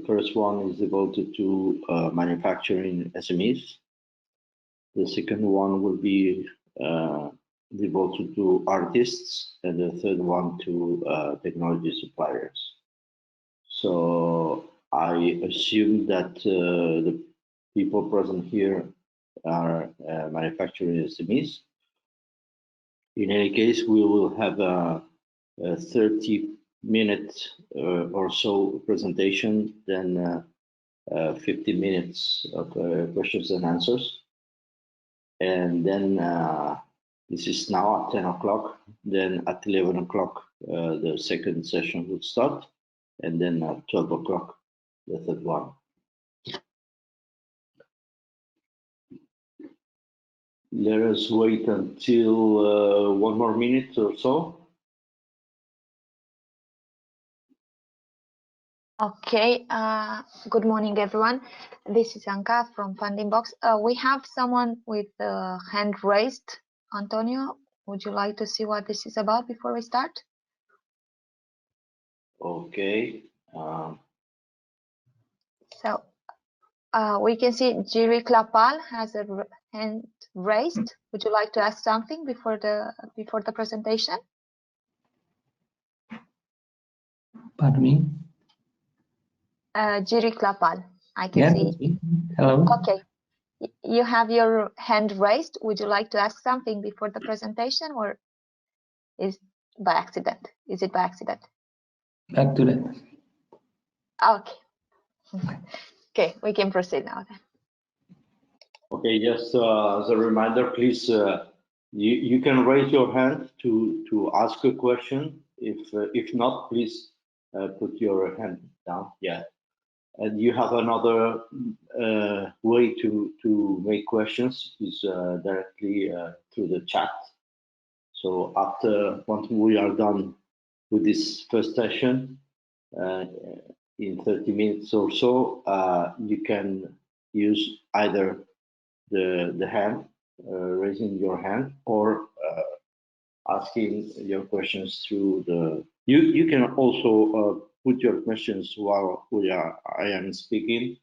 The first one is devoted to manufacturing SMEs. The second one will be devoted to artists, and the third one to technology suppliers. So I assume that the people present here are manufacturing SMEs. In any case, we will have a 30-minute or so presentation, then 50 minutes of questions and answers. And then this is now at 10 o'clock. Then at 11 o'clock, the second session will start. And then at 12 o'clock, the third one. Let us wait until 1 more minute or so. Okay, good morning, everyone. This is Anka from Funding Box. We have someone with the hand raised. Antonio, would you like to see what this is about before we start? Okay. So we can see Jiri Klapal has a hand raised. Would you like to ask something before the presentation? Pardon me? Jiri Klapal, I can see. Hello. Okay, you have your hand raised. Would you like to ask something before the presentation, or is by accident? Is it by accident? Back to that. Okay. Okay, we can proceed now then. Okay, just as a reminder, please, you can raise your hand to ask a question. If not, please put your hand down. Yeah. And you have another way to make questions is directly through the chat. So once we are done with this first session, in 30 minutes or so, you can use either the hand, raising your hand, or asking your questions through the. You can also put your questions while I am speaking,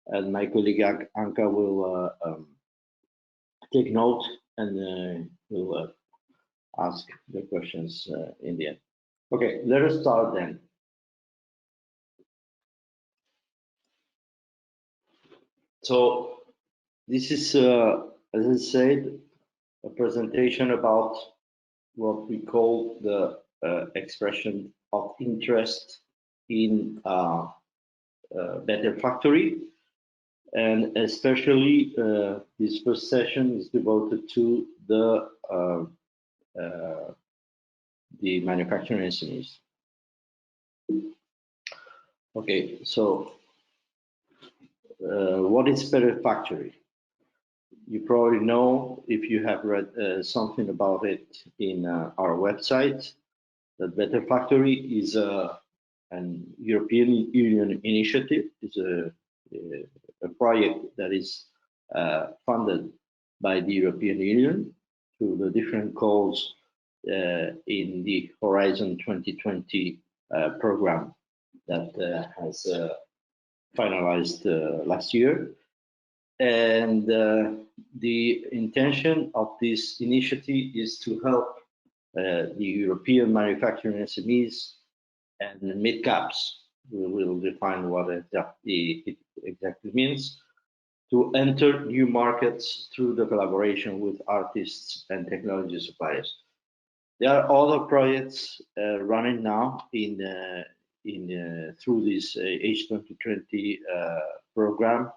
and my colleague Anka will take note and will ask the questions in the end. Okay, let us start then. So this is, as I said, a presentation about what we call the expression of interest in Better Factory, and especially this first session is devoted to the manufacturing SMEs. Okay, so what is Better Factory? You probably know, if you have read something about it in our website, that Better Factory is an European Union initiative. It's a project that is funded by the European Union through the different calls in the Horizon 2020 program that has finalized last year. And the intention of this initiative is to help the European manufacturing SMEs and mid-caps, we will define what it exactly means, to enter new markets through the collaboration with artists and technology suppliers. There are other projects running now through this H2020 program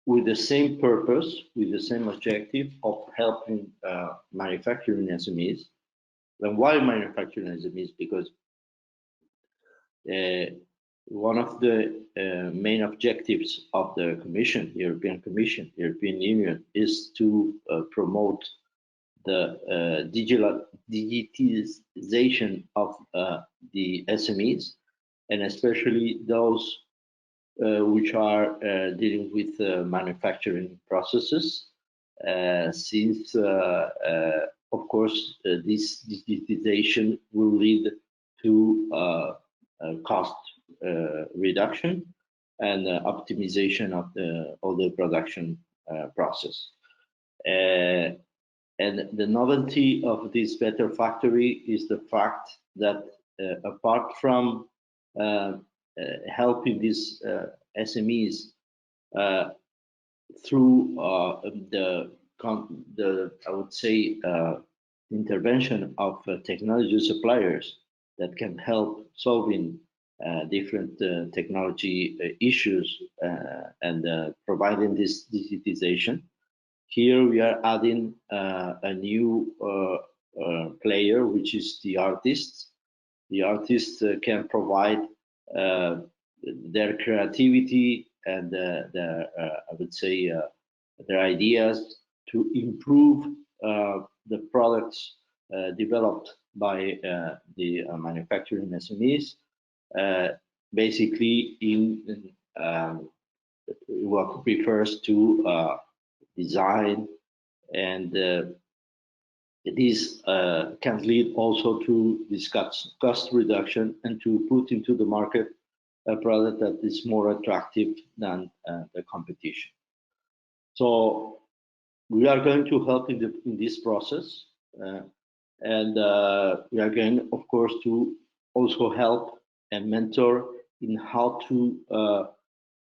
with the same purpose, with the same objective of helping manufacturing SMEs. And why manufacturing SMEs? Because one of the main objectives of the Commission, European Commission, European Union, is to promote the digitization of the SMEs, and especially those which are dealing with manufacturing processes, since, of course, this digitization will lead to cost reduction and optimization of all the production process. And the novelty of this better factory is the fact that apart from helping these SMEs through the I would say intervention of technology suppliers that can help solving different technology issues and providing this digitization. Here we are adding a new player, which is the artists. The artists can provide their creativity and I would say their ideas to improve the products developed by the manufacturing SMEs, basically in what refers to design, and this can lead also to discuss cost reduction and to put into the market a product that is more attractive than the competition. So we are going to help in this process, and we are going, of course, to also help and mentor in how to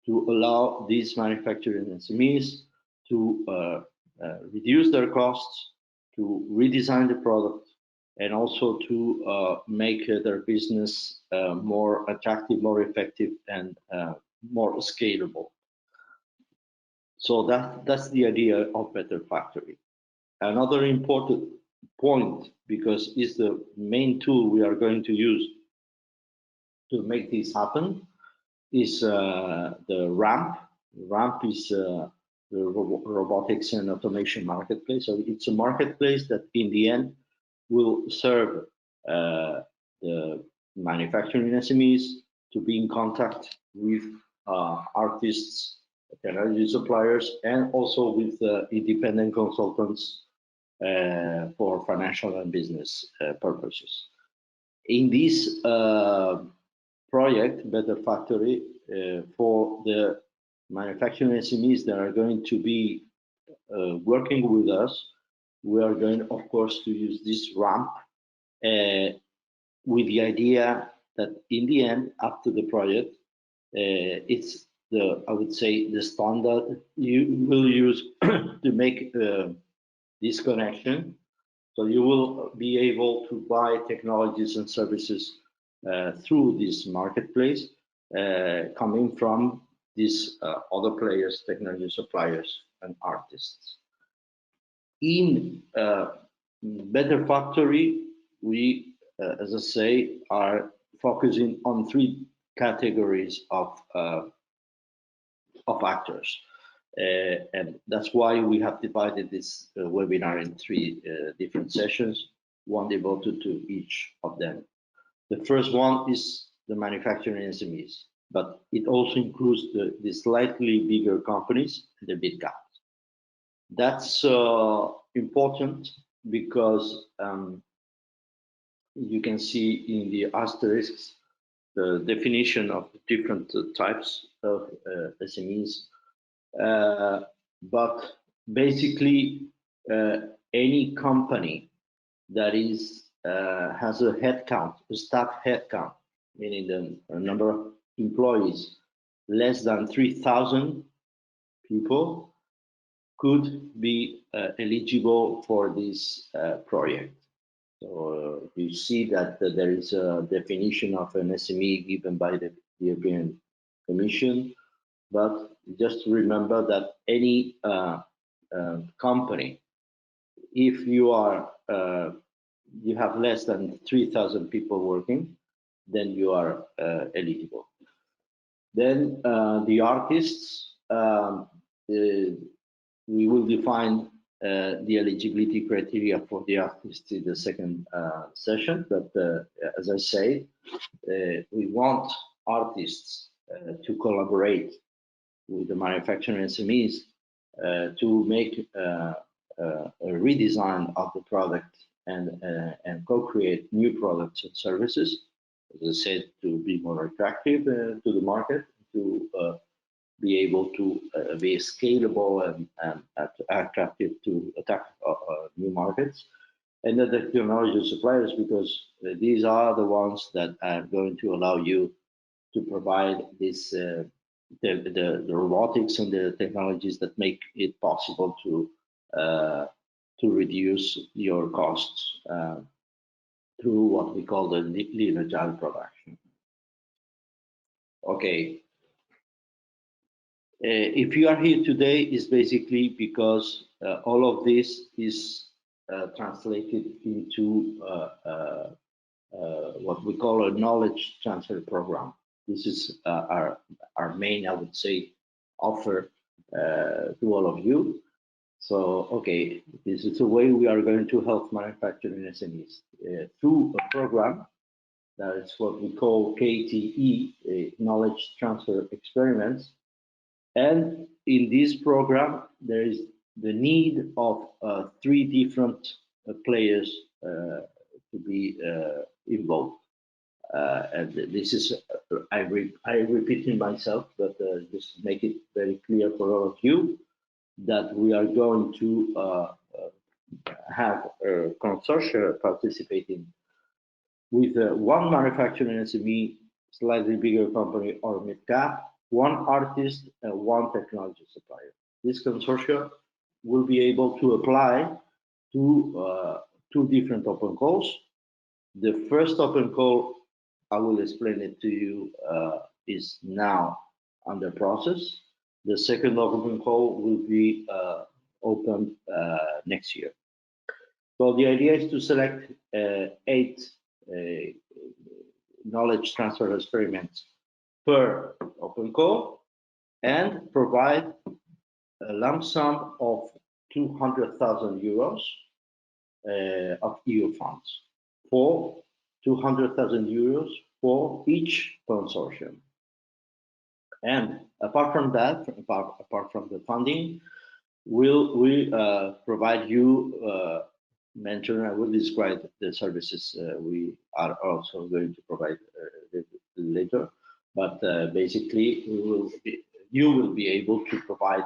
allow these manufacturing SMEs to reduce their costs, to redesign the product, and also to make their business more attractive, more effective, and more scalable. So that's the idea of Better Factory. Another important point, because it's the main tool we are going to use to make this happen, is the RAMP. RAMP is the robotics and automation marketplace. So it's a marketplace that in the end will serve the manufacturing SMEs to be in contact with artists, technology suppliers, and also with independent consultants for financial and business purposes. In this project, Better Factory, for the manufacturing SMEs that are going to be working with us, we are going, of course, to use this ramp with the idea that in the end, after the project, it's I would say, the standard you will use to make this connection. So you will be able to buy technologies and services through this marketplace coming from these other players, technology suppliers, and artists. In Better Factory, we, as I say, are focusing on 3 categories of actors. And that's why we have divided this webinar in 3 different sessions, one devoted to each of them. The first one is the manufacturing SMEs, but it also includes the slightly bigger companies and the big caps. That's important because you can see in the asterisks the definition of different types of SMEs. But basically, any company that has a headcount, a staff headcount, meaning the number of employees less than 3,000 people, could be eligible for this project. So you see that there is a definition of an SME given by the European Commission, but just to remember that any company, if you are you have less than 3,000 people working, then you are eligible. Then the artists, we will define the eligibility criteria for the artists in the second session. But as I say, we want artists to collaborate with the manufacturing SMEs to make a redesign of the product and co-create new products and services as I said, to be more attractive to the market, to be able to be scalable and attractive to attack new markets. And the technology suppliers, because these are the ones that are going to allow you to provide this the robotics and the technologies that make it possible to reduce your costs through what we call the lean agile production. Okay. If you are here today, is basically because all of this is translated into what we call a knowledge transfer program. This is our main, I would say, offer to all of you. So, okay, this is the way we are going to help manufacturing SMEs through a program that is what we call KTE, Knowledge Transfer Experiments. And in this program, there is the need of 3 different players to be involved. And this is, I repeating myself, but just to make it very clear for all of you, that we are going to have a consortia participating with one manufacturing SME, slightly bigger company or mid-cap, one artist, and one technology supplier. This consortia will be able to apply to 2 different open calls. The first open call, I will explain it to you, is now under process. The second open call will be open next year. So the idea is to select 8 knowledge transfer experiments per open call and provide a lump sum of 200,000 euros of EU funds for 200,000 euros for each consortium. And apart from that, apart from the funding, we provide you mentor. I will describe the services we are also going to provide later. But basically, you will be able to provide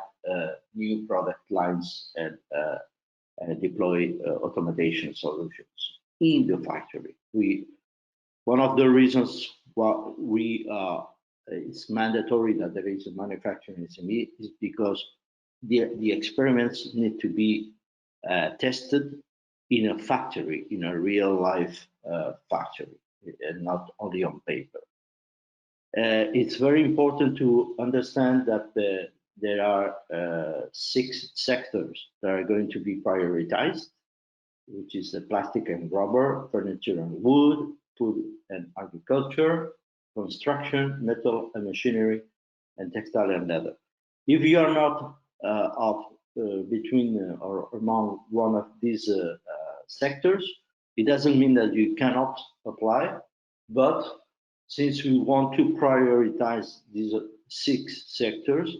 new product lines and deploy automation solutions in the factory. One of the reasons why it's mandatory that there is a manufacturing SME is because the experiments need to be tested in a factory, in a real life factory, and not only on paper. It's very important to understand that there are 6 sectors that are going to be prioritized, which is the plastic and rubber, furniture and wood, food and agriculture, construction, metal and machinery, and textile and leather. If you are not between or among one of these sectors, it doesn't mean that you cannot apply, but since we want to prioritize these 6 sectors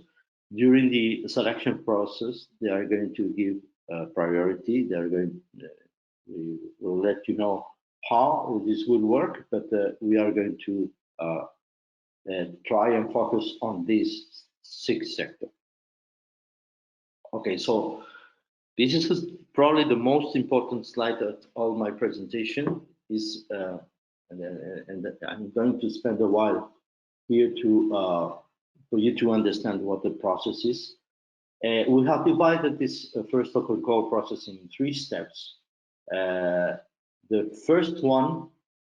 during the selection process, they are going to give priority. They are going. We will let you know how this will work, but we are going to try and focus on these 6 sectors. Okay, so this is probably the most important slide of all my presentation. Is and I'm going to spend a while here to for you to understand what the process is. We have divided this first open call process in 3 steps. The first one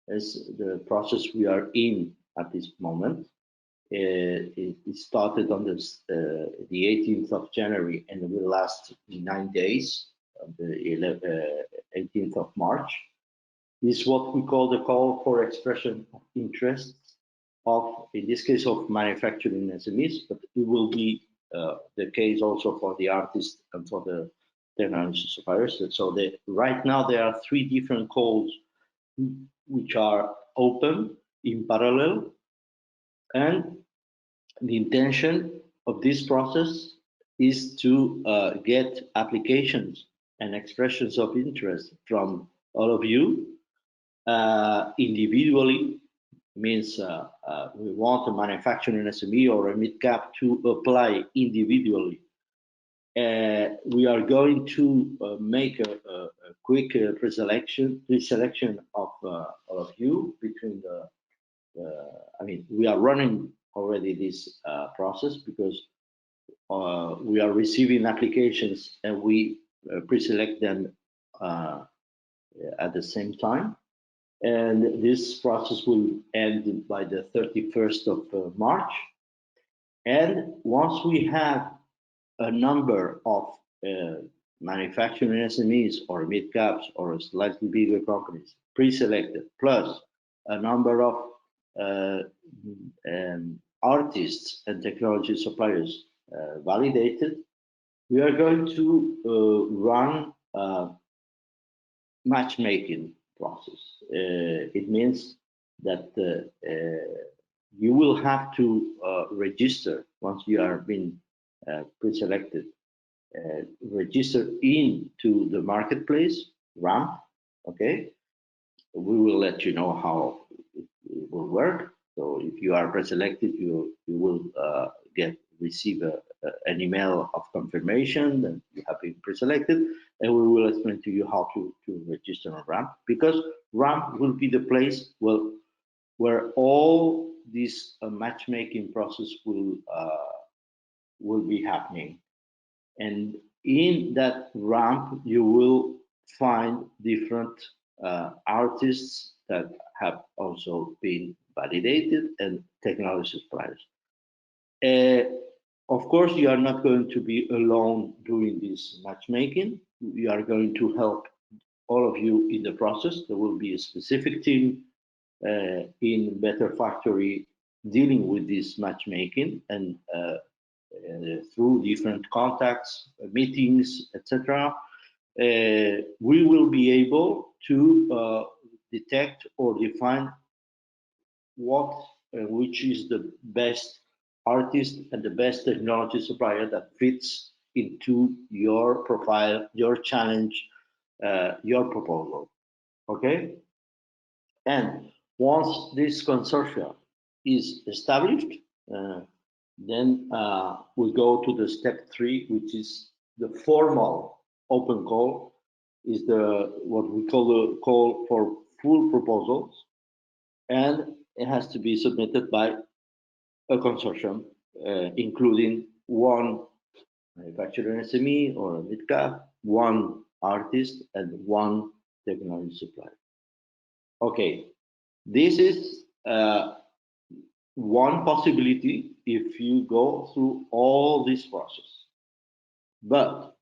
is the process we are in at this moment. It started on the 18th of January and will last 9 days, the 18th of March. This is what we call the call for expression of interest of, in this case, of manufacturing SMEs, but it will be the case also for the artists and for the technology suppliers. So right now there are 3 different calls which are open in parallel, and the intention of this process is to get applications and expressions of interest from all of you individually, means we want a manufacturing SME or a mid-cap to apply individually. We are going to make a quick pre-selection of all of you between I mean, we are running already this process because we are receiving applications and we pre-select them at the same time. And this process will end by the 31st of March. And once we have a number of manufacturing SMEs or mid-caps or slightly bigger companies pre-selected, plus a number of artists and technology suppliers validated, we are going to run a matchmaking process. It means that you will have to register once you are being pre-selected, register into the marketplace ramp. Okay, we will let you know how it will work. So if you are pre-selected, you will receive an email of confirmation that you have been pre-selected, and we will explain to you how to register on ramp, because ramp will be the place where all this matchmaking process will be happening. And in that ramp, you will find different artists that have also been validated and technology suppliers. Of course, you are not going to be alone doing this matchmaking. We are going to help all of you in the process. There will be a specific team in Better Factory dealing with this matchmaking and through different contacts, meetings, etc. We will be able to detect or define which is the best artist and the best technology supplier that fits into your profile, your challenge, your proposal. Okay? And once this consortium is established, then we go to the step 3, which is the formal open call, is what we call the call for full proposals, and it has to be submitted by a consortium, including one manufacturer SME or a mid-cap, one artist, and one technology supplier. Okay, this is one possibility if you go through all this process. But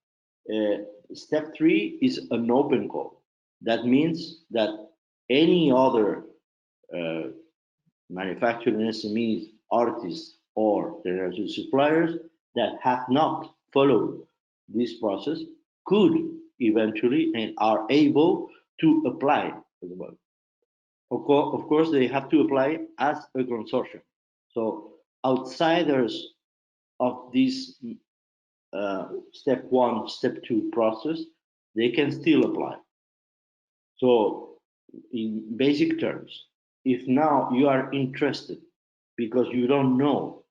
step 3 is an open call. That means that any other manufacturing SMEs, artists, or technology suppliers that have not followed this process could eventually and are able to apply as well. Of course, they have to apply as a consortium. So outsiders of this step 1, step 2 process, they can still apply. So in basic terms, if now you are interested because you don't know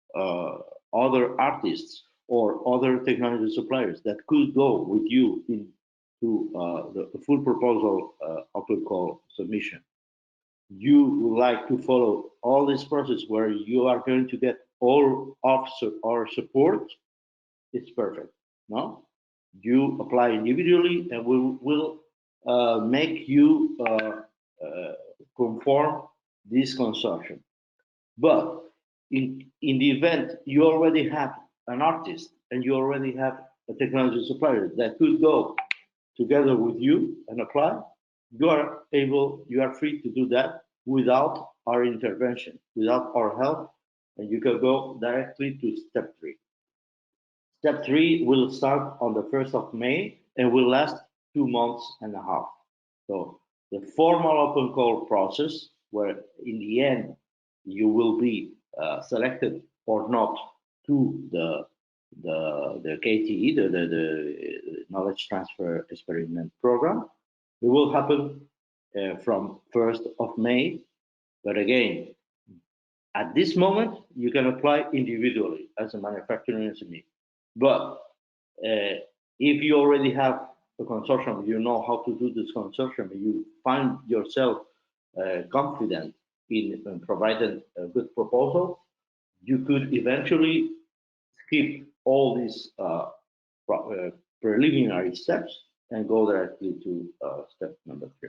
other artists or other technology suppliers that could go with you into the full proposal open call submission, you would like to follow all this process where you are going to get all of our support, it's perfect. No, you apply individually, and we will make you conform this consortium. But in the event you already have an artist and you already have a technology supplier that could go together with you and apply, you are free to do that without our intervention, without our help, and you can go directly to step 3. Step 3 will start on the 1st of May and will last 2 months and a half. So the formal open call process, where in the end you will be selected or not to the KTE, the Knowledge Transfer Experiment Program, it will happen from 1st of May. But again, At this moment, you can apply individually as a manufacturing SME. But if you already have a consortium, you know how to do this consortium, you find yourself confident in providing a good proposal, you could eventually skip all these preliminary steps and go directly to step number 3.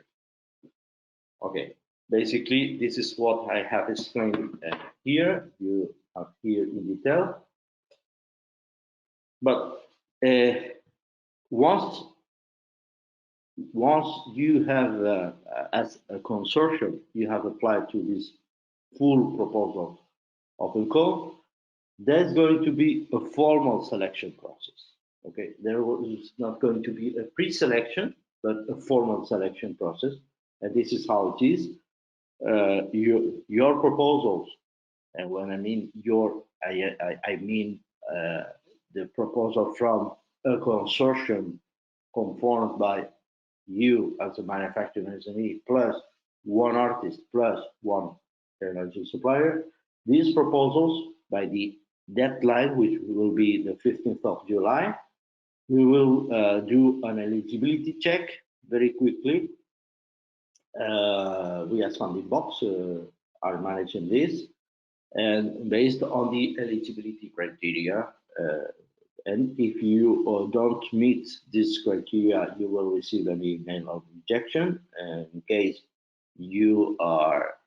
Okay, basically, this is what I have explained here. You have here in detail. But once you have, as a consortium, you have applied to this full proposal of a code, there's going to be a formal selection process. Okay, there is not going to be a pre-selection, but a formal selection process, and this is how it is. Your proposals, and when I mean your, I mean the proposal from a consortium conformed by you as a manufacturing SME plus one artist plus one technology supplier. These proposals, by the deadline, which will be the 15th of July, we will do an eligibility check very quickly. We as Funding Box are managing this, and based on the eligibility criteria, and if you don't meet this criteria, you will receive an email of rejection. And in case you are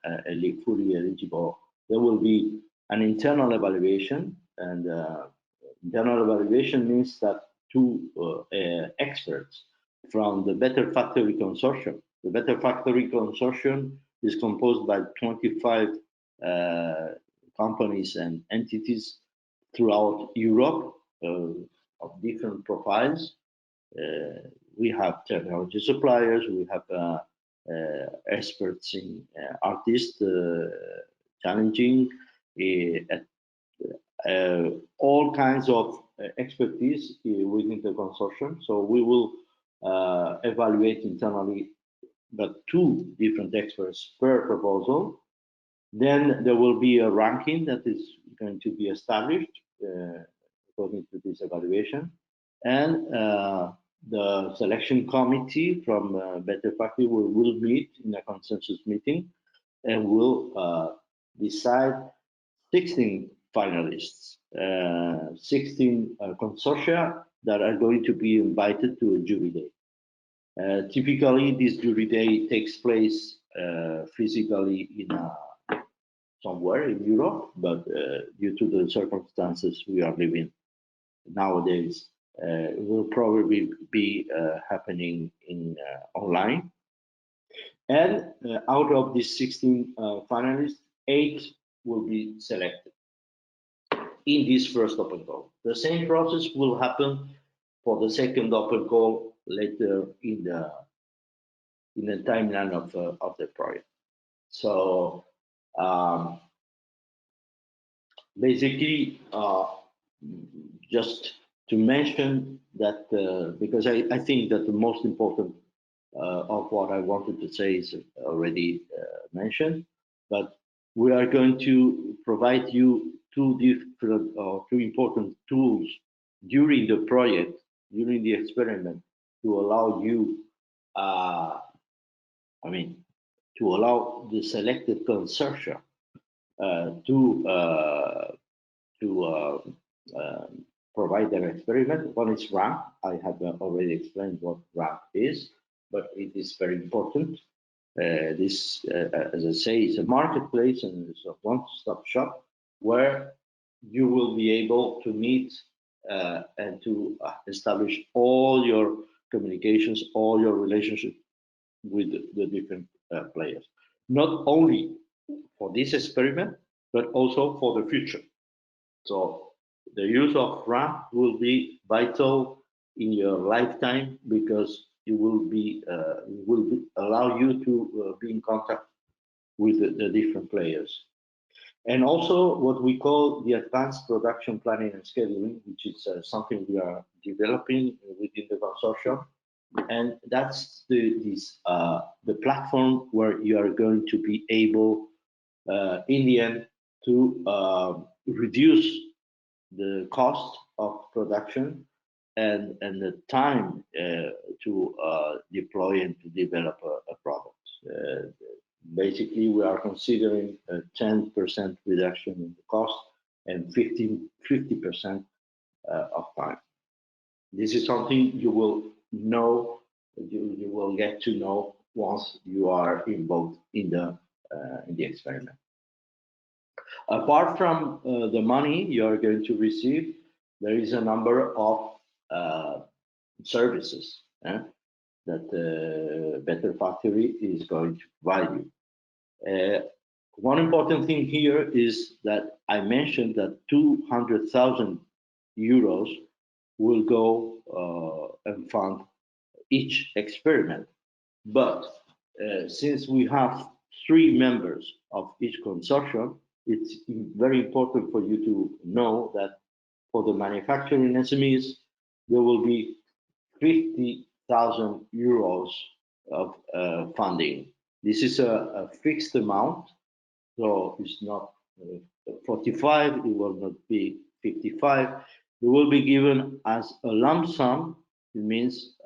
fully eligible, there will be an internal evaluation. And internal evaluation means that 2 experts from the Better Factory Consortium. The Better Factory Consortium is composed by 25 companies and entities throughout Europe of different profiles. We have technology suppliers, we have experts in artists, challenging, all kinds of expertise within the consortium. So we will evaluate internally, but 2 different experts per proposal. Then there will be a ranking that is going to be established according to this evaluation. And the selection committee from Better Factory will meet in a consensus meeting and will decide 16 finalists, 16 consortia that are going to be invited to a jury day. Typically, this jury day takes place physically in somewhere in Europe, but due to the circumstances we are living nowadays, it will probably be happening in online. And out of these 16 finalists, 8 will be selected in this first open call. The same process will happen for the second open call later in the timeline of the project. So basically, just to mention that, because I think that the most important of what I wanted to say is already mentioned, but we are going to provide you 2 different or 2 important tools during the project, during the experiment, to allow you, to allow the selected consortia to provide their experiment. One is RAMP. I have already explained what RAMP is, but it is very important. This, as I say, is a marketplace and it's a one-stop shop where you will be able to meet and to establish all your communications, all your relationships with the different players. Not only for this experiment, but also for the future. So the use of RAMP will be vital in your lifetime because it will allow you to be in contact with the different players. And also what we call the advanced production planning and scheduling, which is something we are developing within the consortium. And that's the platform where you are going to be able, in the end, to reduce the cost of production and the time to deploy and to develop a product. Basically, we are considering a 10% reduction in the cost and 50% of time. This is something you will know, you will get to know once you are involved in the experiment. Apart from the money you are going to receive, there is a number of services that Better Factory is going to provide you. One important thing here is that I mentioned that 200,000 euros will go and fund each experiment. But since we have 3 members of each consortium, it's very important for you to know that for the manufacturing SMEs, there will be 50,000 euros of funding. This is a fixed amount, so it's not 45, it will not be 55. It will be given as a lump sum. It means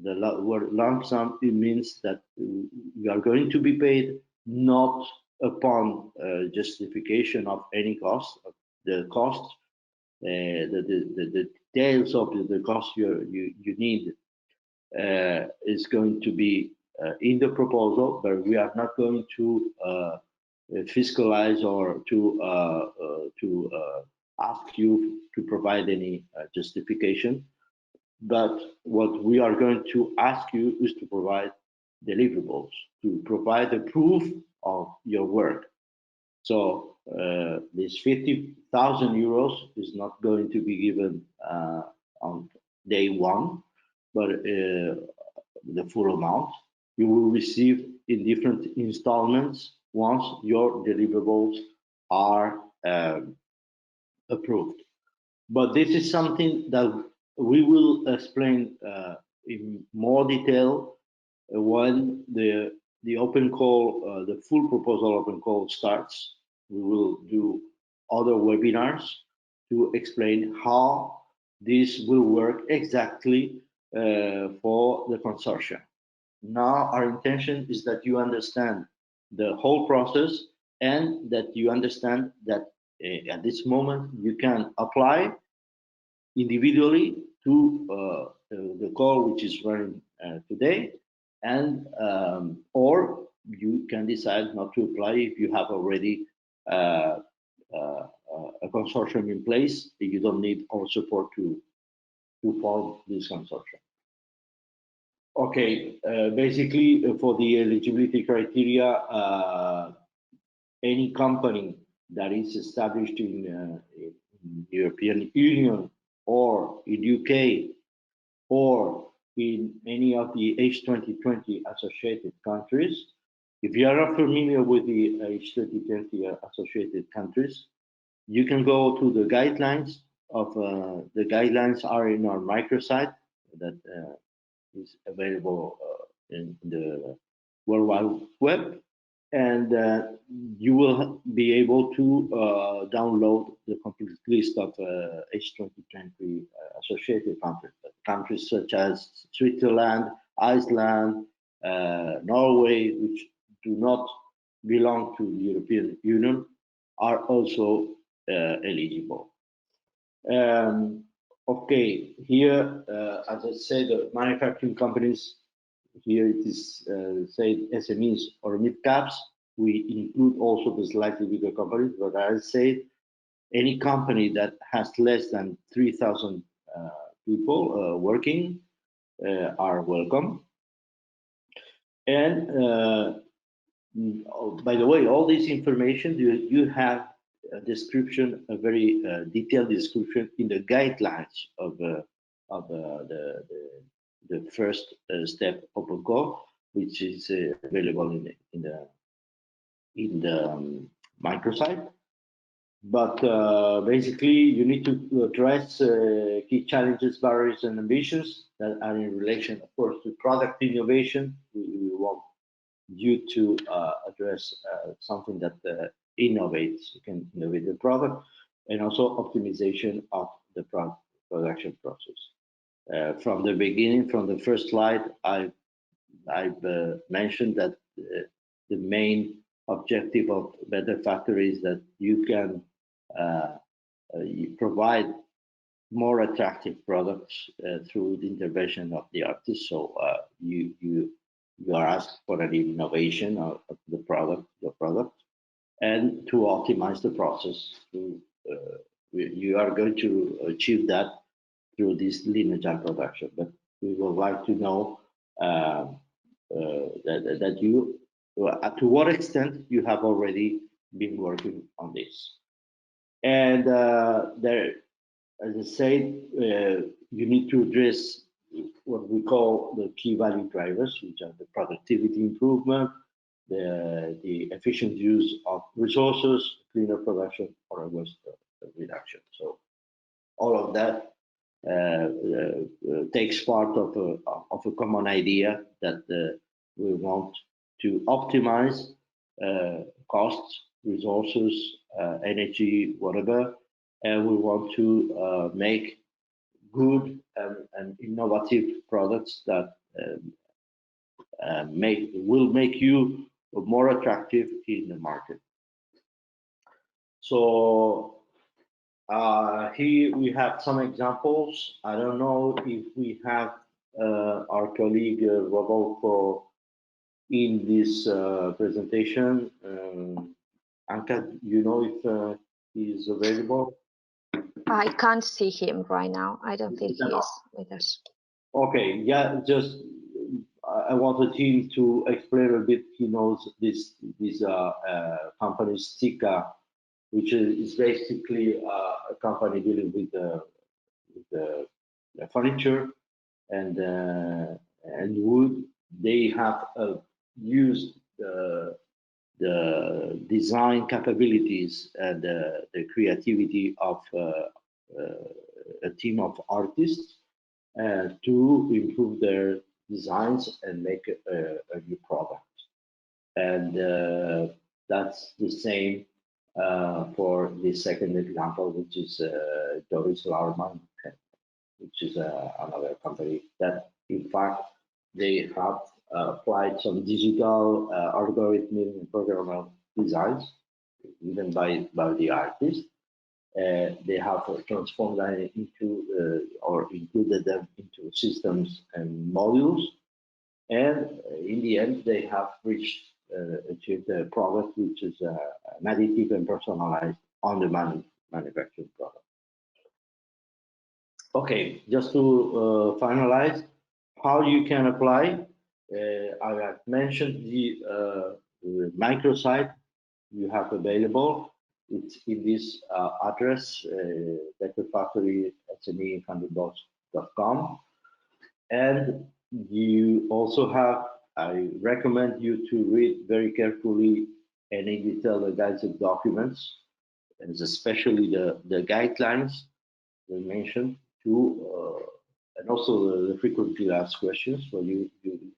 the word lump sum, it means that we are going to be paid not upon justification of any cost. The cost, the details of the cost you need is going to be in the proposal, but we are not going to fiscalize or to ask you to provide any justification. But what we are going to ask you is to provide deliverables, to provide the proof of your work. So this 50,000 euros is not going to be given on day one, but the full amount you will receive in different installments once your deliverables are approved. But this is something that we will explain in more detail when the open call, the full proposal open call starts. We will do other webinars to explain how this will work exactly for the consortium. Now, our intention is that you understand the whole process and that you understand that at this moment you can apply individually to the call which is running today, and or you can decide not to apply if you have already a consortium in place. You don't need our support to form this consortium. Okay, basically for the eligibility criteria, any company that is established in European Union or in UK or in any of the H2020 associated countries. If you are not familiar with the H2020 associated countries, you can go to the guidelines of the guidelines are in our microsite that is available in the World Wide Web, and you will be able to download the complete list of H2020 associated countries such as Switzerland, Iceland, Norway, which do not belong to the European Union, are also eligible. Okay, here, as I said, the manufacturing companies, here it is say SMEs or mid-caps. We include also the slightly bigger companies, but as I said, any company that has less than 3,000 people working are welcome. And by the way, all this information, you have a description, a very detailed description in the guidelines of the first step open call, which is available in the microsite. But basically, you need to address key challenges, barriers, and ambitions that are in relation, of course, to product innovation. We want you to address something that innovate. You can innovate the product, and also optimization of the production process. From the beginning, from the first slide, I've mentioned that the main objective of Better Factory is that you can you provide more attractive products through the intervention of the artist. So you are asked for an innovation of the product, your product, and to optimize the process. You are going to achieve that through this lean agile production. But we would like to know that you, to what extent you have already been working on this. And there, as I said, you need to address what we call the key value drivers, which are the productivity improvement, the efficient use of resources, cleaner production, or waste reduction. So all of that takes part of a common idea that we want to optimize costs, resources, energy, whatever, and we want to make good and innovative products that will make you more attractive in the market. So here we have some examples. I don't know if we have our colleague Rodolfo in this presentation. Anka, you know if he is available? I can't see him right now. I don't think he is with us. Okay, yeah, just I wanted him to explain a bit. He knows this company Stika, which is basically a company dealing with the furniture and wood. They have used the design capabilities and the creativity of a team of artists to improve their designs and make a new product. And that's the same for the second example, which is Doris Lauerman, which is another company that, in fact, they have applied some digital algorithmic and programmable designs, even by the artist. They have transformed that into or included them into systems and modules, and in the end, they have achieved a product which is an additive and personalized on-demand manufacturing product. Okay, just to finalize, how you can apply. I have mentioned the microsite you have available. It's in this address, betterfactory@smefundingbox.com. And you also have, I recommend you to read very carefully and in detail the guided documents, and especially the guidelines we mentioned to, and also the frequently asked questions, where you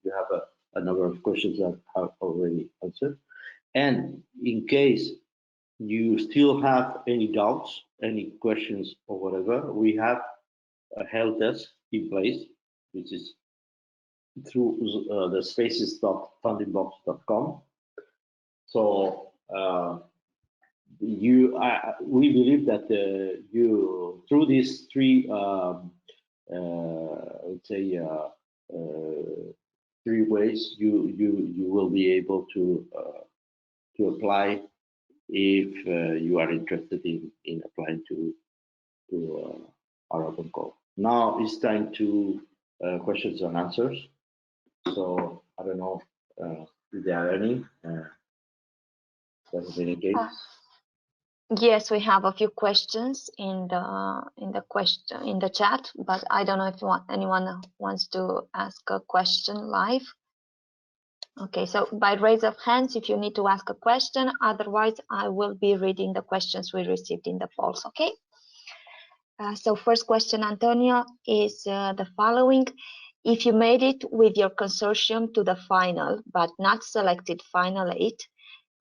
have a number of questions that are already answered. And in case you still have any doubts, any questions or whatever, we have a help desk in place, which is through the spaces.fundingbox.com. So we believe that you, through these three, I would say, three ways, you will be able to apply if you are interested in applying to our open call. Now it's time to questions and answers. So I don't know if there are any. Yes, we have a few questions in the chat, but I don't know if anyone wants to ask a question live. Okay, so by raise of hands if you need to ask a question, otherwise I will be reading the questions we received in the polls, okay? So first question, Antonio, is the following. If you made it with your consortium to the final, but not selected final 8,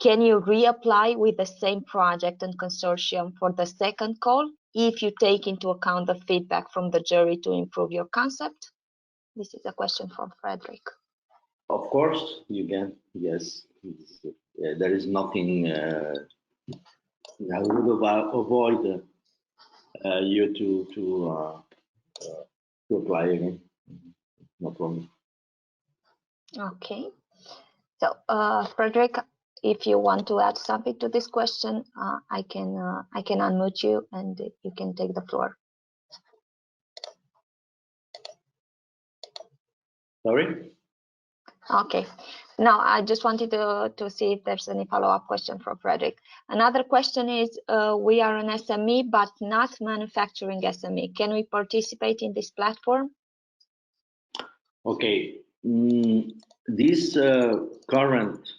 can you reapply with the same project and consortium for the second call if you take into account the feedback from the jury to improve your concept? This is a question from Frederick. Of course, you can. Yes, there is nothing that would avoid you to apply again. No problem. Okay. So, Frederick, if you want to add something to this question, I can unmute you and you can take the floor. Sorry? Okay. Now, I just wanted to see if there's any follow-up question from Frederick. Another question is, we are an SME, but not manufacturing SME. Can we participate in this platform? Okay. This current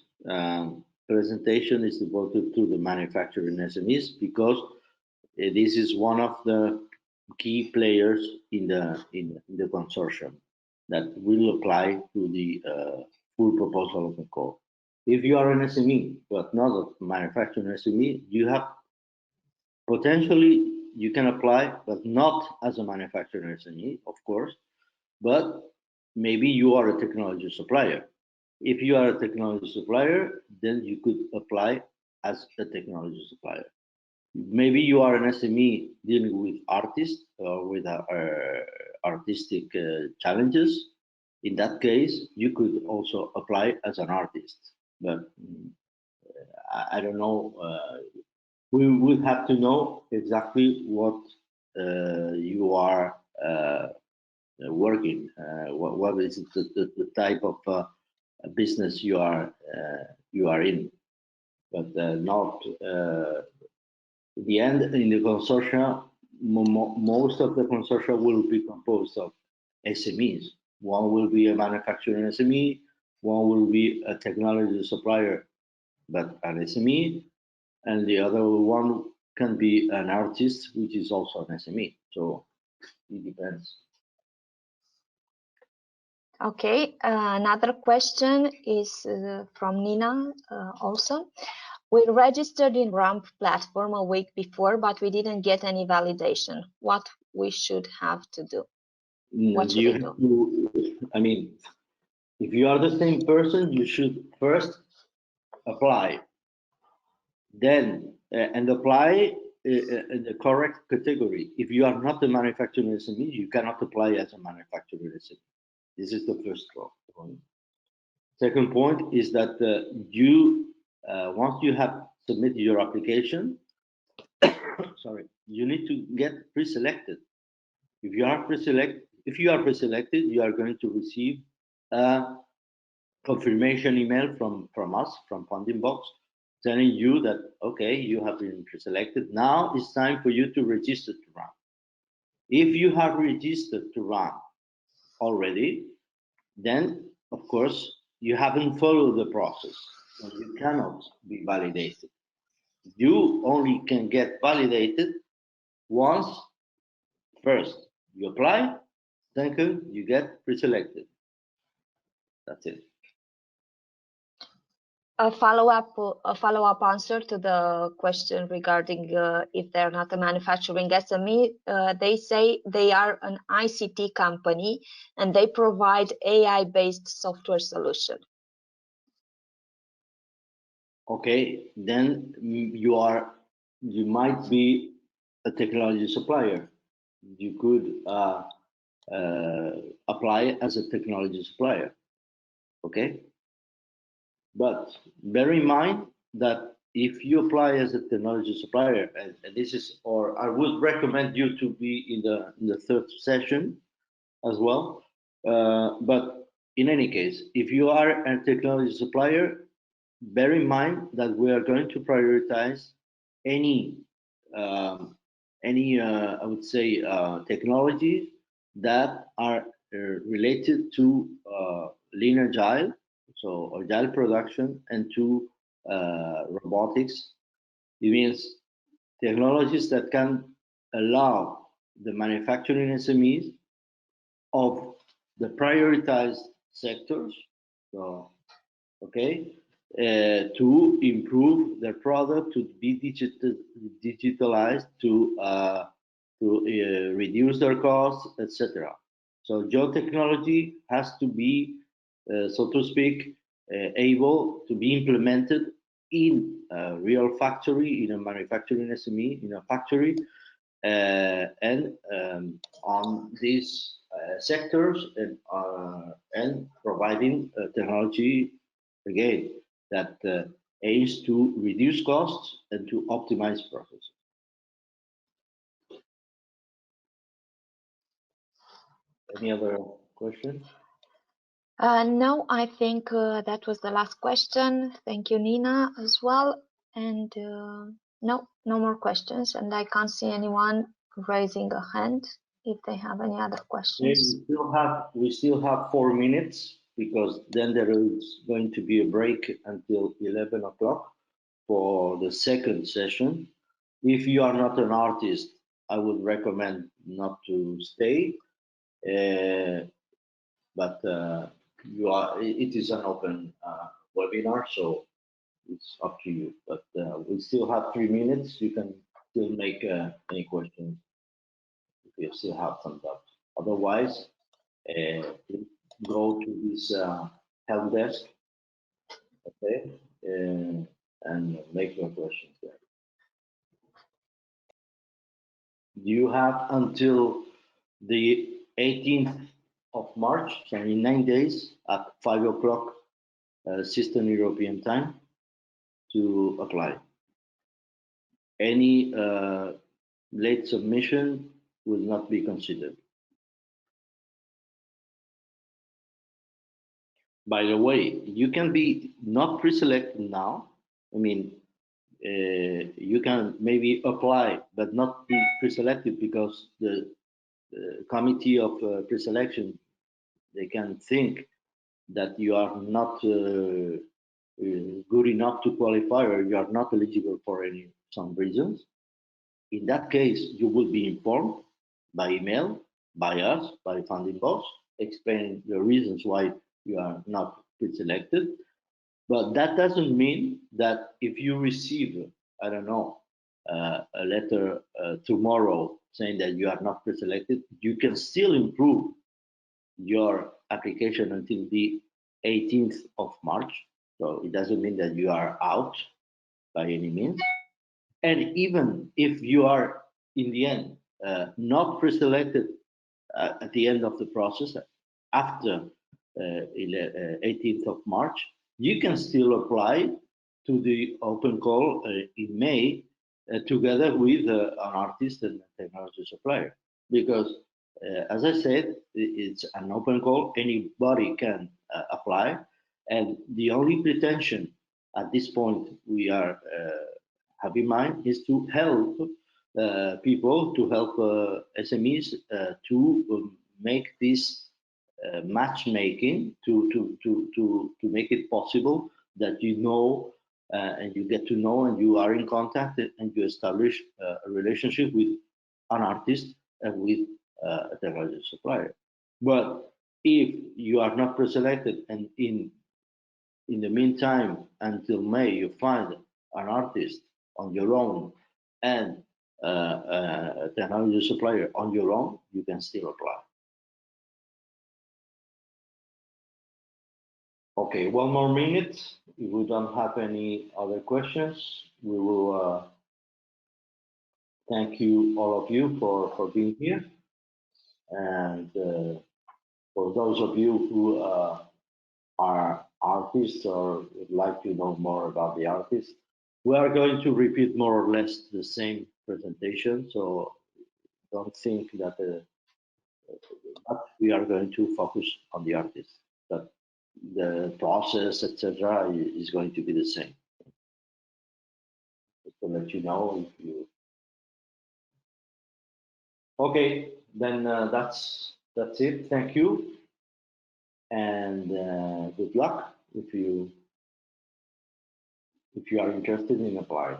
presentation is devoted to the manufacturing SMEs because this is one of the key players in the consortium that will apply to the full proposal of the call. If you are an SME but not a manufacturing SME, you have potentially you can apply, but not as a manufacturing SME, of course, but maybe you are a technology supplier. If you are a technology supplier, then you could apply as a technology supplier. Maybe you are an SME dealing with artists or with artistic challenges. In that case, you could also apply as an artist. But I don't know. We would have to know exactly what you are working. What is the type of business you are in? But not. In the end, in the consortia, most of the consortia will be composed of SMEs. One will be a manufacturing SME, one will be a technology supplier, but an SME, and the other one can be an artist, which is also an SME. So it depends. Okay, another question is from Nina also. We registered in RAMP platform a week before, but we didn't get any validation. What we should have to do? What should we do? I mean, if you are the same person, you should first apply, then and apply the correct category. If you are not a manufacturing SME, you cannot apply as a manufacturing SME. This is the first point. Second point is that once you have submitted your application, sorry, you need to get pre-selected. If you are pre-selected, you are going to receive a confirmation email from us, from Funding Box, telling you that, okay, you have been pre-selected. Now it's time for you to register to run. If you have registered to run already, then of course you haven't followed the process, so you cannot be validated. You only can get validated once first you apply, second you get pre-selected. That's it. A follow-up answer to the question regarding if they're not a manufacturing SME, they say they are an ICT company and they provide AI-based software solution. Okay, then you might be a technology supplier. You could apply as a technology supplier. Okay, but bear in mind that if you apply as a technology supplier, and this is, or I would recommend you to be in the third session as well. But in any case, if you are a technology supplier, bear in mind that we are going to prioritize any I would say technologies that are related to lean agile, so agile production, and to robotics. It means technologies that can allow the manufacturing SMEs of the prioritized sectors. So, okay, to improve their product, to be digitalized, to reduce their costs, etc. So geotechnology has to be, so to speak, able to be implemented in a real factory, in a manufacturing SME, in a factory, and on these sectors, and providing technology again that aims to reduce costs and to optimize processes. Any other question? No, I think that was the last question. Thank you, Nina, as well. And no more questions. And I can't see anyone raising a hand if they have any other questions. We still have 4 minutes, because then there is going to be a break until 11 o'clock for the second session. If you are not an artist, I would recommend not to stay. But it is an open webinar, so it's up to you. But we still have 3 minutes. You can still make any questions if you still have some doubts. Otherwise, please go to this help desk, okay, and make your questions there. You have until the 18th of March, so in 9 days at 5 o'clock Eastern European time to apply. Any late submission will not be considered. By the way, you can be not pre-selected now. I mean, you can maybe apply but not be pre-selected because the committee of pre-selection, they can think that you are not good enough to qualify, or you are not eligible for some reasons. In that case, you will be informed by email, by us, by Funding Box, explaining the reasons why you are not pre-selected. But that doesn't mean that if you receive, I don't know, a letter tomorrow saying that you are not pre-selected, you can still improve your application until the 18th of March. So it doesn't mean that you are out by any means. And even if you are, in the end, not pre-selected at the end of the process, after 18th of March, you can still apply to the open call in May together with an artist and a technology supplier. Because, as I said, it's an open call, anybody can apply. And the only pretension at this point we are have in mind is to help people, to help SMEs to make this matchmaking, to make it possible that you know and you get to know and you are in contact and you establish a relationship with an artist and with a technology supplier. But if you are not pre-selected and in the meantime, until May, you find an artist on your own and a technology supplier on your own, you can still apply. Okay, 1 more minute. If we don't have any other questions, we will thank you, all of you, for being here. And for those of you who are artists or would like to know more about the artist, we are going to repeat more or less the same presentation. So don't think that we are going to focus on the artist, but the process, etc., is going to be the same. Just to let you know if you. Okay, then that's it. Thank you, and good luck if you are interested in applying.